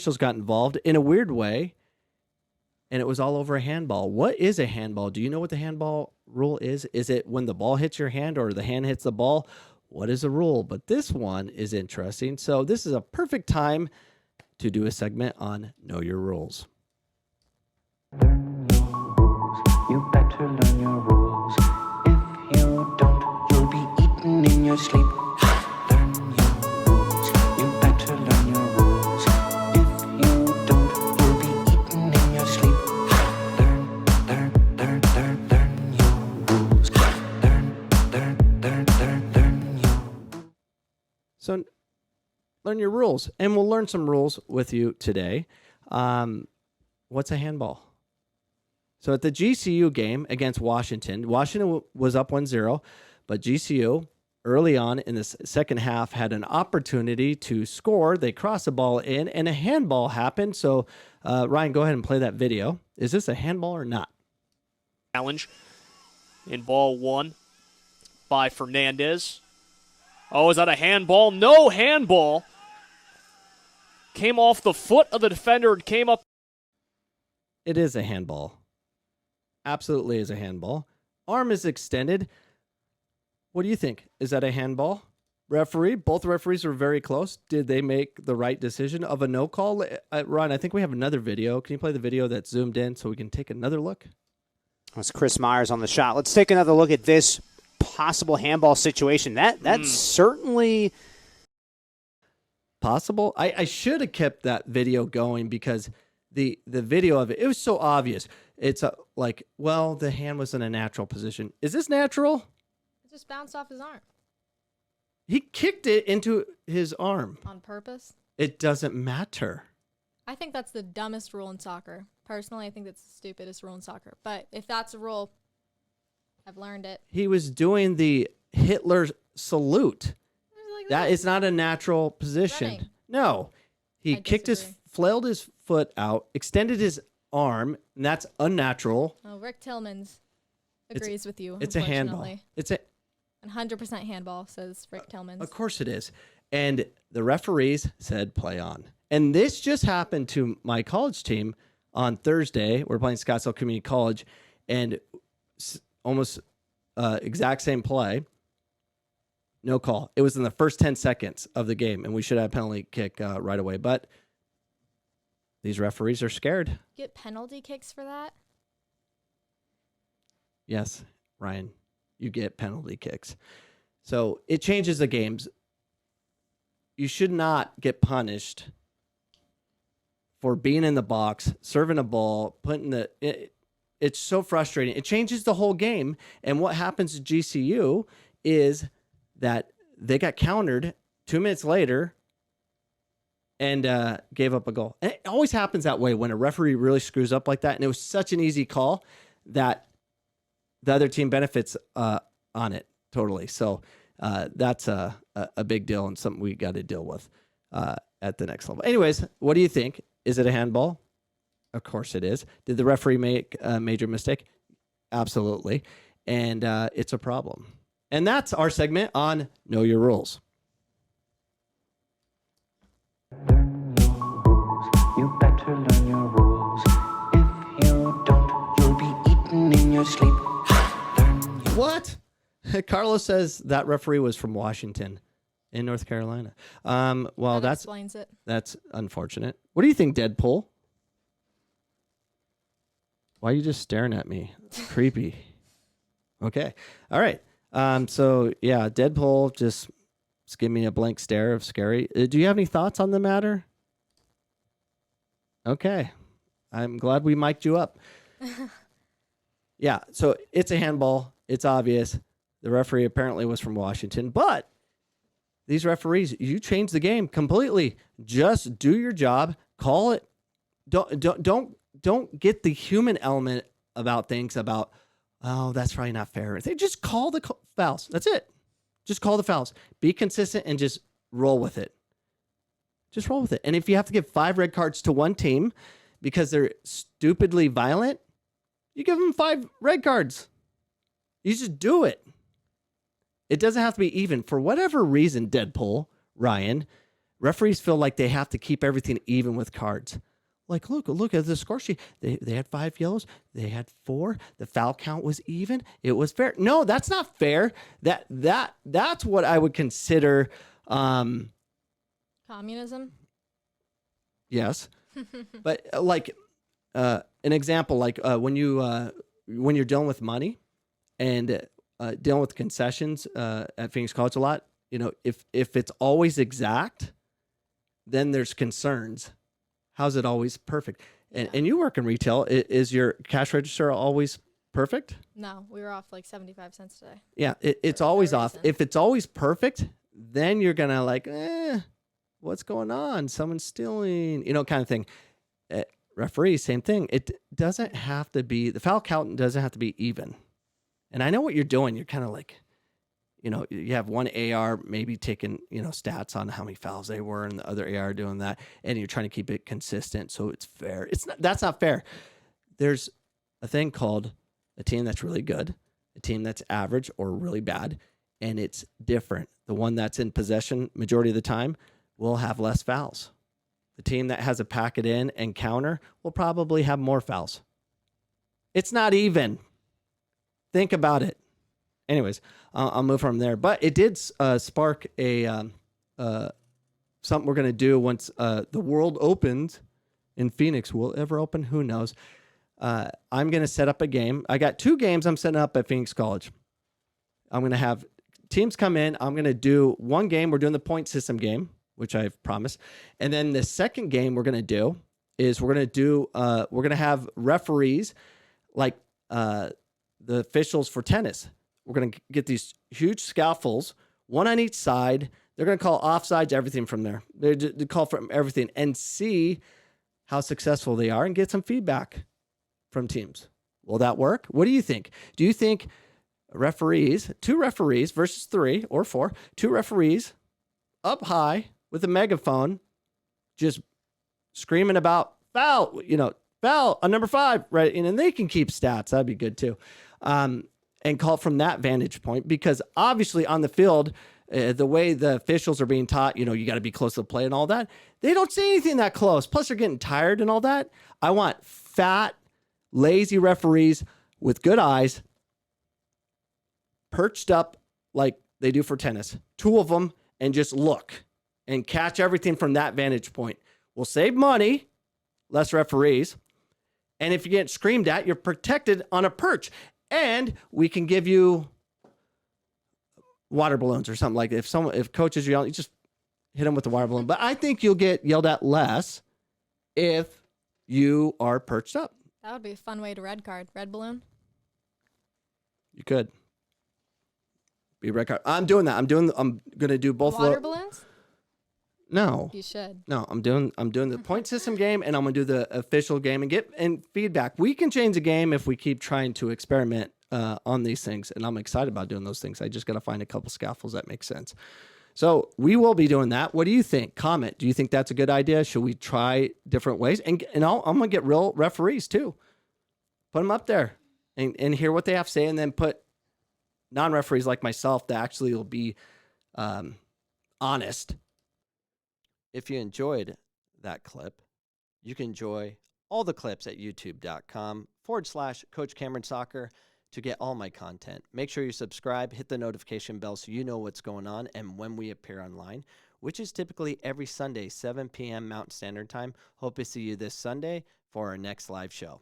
officials got involved in a weird way, and it was all over a handball. What is a handball? Do you know what the handball rule is? Is it when the ball hits your hand or the hand hits the ball? What is the rule? But this one is interesting. So this is a perfect time to do a segment on Know Your Rules. Learn your rules. You better learn your rules. If you don't, you'll be eaten in your sleep. Learn your rules. You better learn your rules. If you don't, you'll be eaten in your sleep. Learn your rules. Learn your. So learn your rules, and we'll learn some rules with you today. What's a handball? So at the GCU game against Washington was up 1-0, but GCU early on in the second half had an opportunity to score. They crossed the ball in, and a handball happened. So, Ryan, go ahead and play that video. Is this a handball or not? Challenge in ball one by Fernandez. Oh, is that a handball? No handball. Came off the foot of the defender and came up. It is a handball. Absolutely is a handball. Arm is extended. What do you think? Is that a handball? Referee, both referees were very close. Did they make the right decision of a no call? Ron, I think we have another video. Can you play the video that's zoomed in so we can take another look? That's Chris Myers on the shot. Let's take another look at this possible handball situation. That's certainly possible. I should have kept that video going because the video of it was so obvious. It's like, well, the hand was in a natural position. Is this natural? It just bounced off his arm. He kicked it into his arm. On purpose? It doesn't matter. I think that's the dumbest rule in soccer. Personally, I think that's the stupidest rule in soccer. But if that's a rule, I've learned it. He was doing the Hitler salute. Like that is not a natural position. Running. No. He flailed his foot out, extended his arm, and that's unnatural. Oh, Rick Tillmans agrees with you. It's a handball. It's a 100% handball, says Rick Tillmans. Of course it is. And the referees said play on. And this just happened to my college team on Thursday. We're playing Scottsdale Community College, and almost exact same play. No call. It was in the first 10 seconds of the game, and we should have a penalty kick right away. But these referees are scared. Get penalty kicks for that? Yes, Ryan, you get penalty kicks. So it changes the games. You should not get punished for being in the box, serving a ball, it's so frustrating. It changes the whole game. And what happens to GCU is that they got countered 2 minutes later and gave up a goal. And it always happens that way when a referee really screws up like that. And it was such an easy call that the other team benefits on it totally. So that's a big deal and something we got to deal with at the next level. Anyways, what do you think? Is it a handball? Of course it is. Did the referee make a major mistake? Absolutely. And it's a problem. And that's our segment on Know Your Rules. Learn your rules. You better learn your rules. If you don't, you'll be eaten in your sleep. What? Carlos says that referee was from Washington in North Carolina. Well, that explains it. That's unfortunate. What do you think, Deadpool? Why are you just staring at me? It's creepy. Okay. All right. So, yeah, Deadpool just give me a blank stare of scary. Do you have any thoughts on the matter? Okay. I'm glad we mic'd you up. Yeah, so it's a handball. It's obvious. The referee apparently was from Washington. But these referees, you change the game completely. Just do your job. Call it. Don't get the human element about things about, oh, that's probably not fair. They just call the fouls. That's it. Just call the fouls. Be consistent and just roll with it. Just roll with it. And if you have to give 5 red cards to one team because they're stupidly violent, you give them 5 red cards. You just do it. It doesn't have to be even. For whatever reason, Deadpool, Ryan, referees feel like they have to keep everything even with cards. Like, look at the score sheet. They had 5 yellows. They had 4. The foul count was even. It was fair. No, that's not fair. That's what I would consider. Communism. Yes, but an example, when you're dealing with money and dealing with concessions at Phoenix College a lot. If it's always exact, then there's concerns. How's it always perfect? And you work in retail. Is your cash register always perfect? No, we were off like 75 cents today. Yeah, it's For always no off. reason. If it's always perfect, then you're going to what's going on? Someone's stealing, kind of thing. Referee, same thing. It doesn't have to be, the foul count doesn't have to be even. And I know what you're doing. You're kind of like, you have one AR maybe taking, stats on how many fouls they were and the other AR doing that. And you're trying to keep it consistent so it's fair. That's not fair. There's a thing called a team that's really good, a team that's average or really bad, and it's different. The one that's in possession majority of the time will have less fouls. The team that has a pack it in and counter will probably have more fouls. It's not even. Think about it. Anyways, I'll move from there. But it did spark a something we're going to do once the world opens in Phoenix. Will it ever open? Who knows? I'm going to set up a game. I got 2 games I'm setting up at Phoenix College. I'm going to have teams come in. I'm going to do one game. We're doing the point system game, which I've promised. And then the second game we're going to do is we're going to have referees like the officials for tennis. We're going to get these huge scaffolds, one on each side. They're going to call offsides, everything from there. They call from everything and see how successful they are and get some feedback from teams. Will that work? What do you think? Do you think 2 referees versus 3 or 4, 2 referees up high with a megaphone just screaming about foul, foul on number 5, right? And they can keep stats. That'd be good too. And call from that vantage point, because obviously on the field, the way the officials are being taught, you got to be close to the play and all that. They don't see anything that close. Plus they're getting tired and all that. I want fat, lazy referees with good eyes perched up like they do for tennis. 2 of them, and just look and catch everything from that vantage point. We'll save money, less referees. And if you get screamed at, you're protected on a perch. And we can give you water balloons or something like that. If coaches are yelling, you just hit them with the water balloon. But I think you'll get yelled at less if you are perched up. That would be a fun way to red card. Red balloon. You could be red card. I'm doing that. I'm going to do both. Water balloons? No. You should. No, I'm doing the point system game, and I'm going to do the official game and get feedback. We can change the game if we keep trying to experiment on these things, and I'm excited about doing those things. I just got to find a couple scaffolds that make sense. So we will be doing that. What do you think? Comment. Do you think that's a good idea? Should we try different ways? And I'm going to get real referees too. Put them up there and hear what they have to say, and then put non-referees like myself that actually will be honest. If you enjoyed that clip, you can enjoy all the clips at youtube.com/Coach Cameron Soccer to get all my content. Make sure you subscribe, hit the notification bell so you know what's going on and when we appear online, which is typically every Sunday, 7 p.m. Mountain Standard Time. Hope to see you this Sunday for our next live show.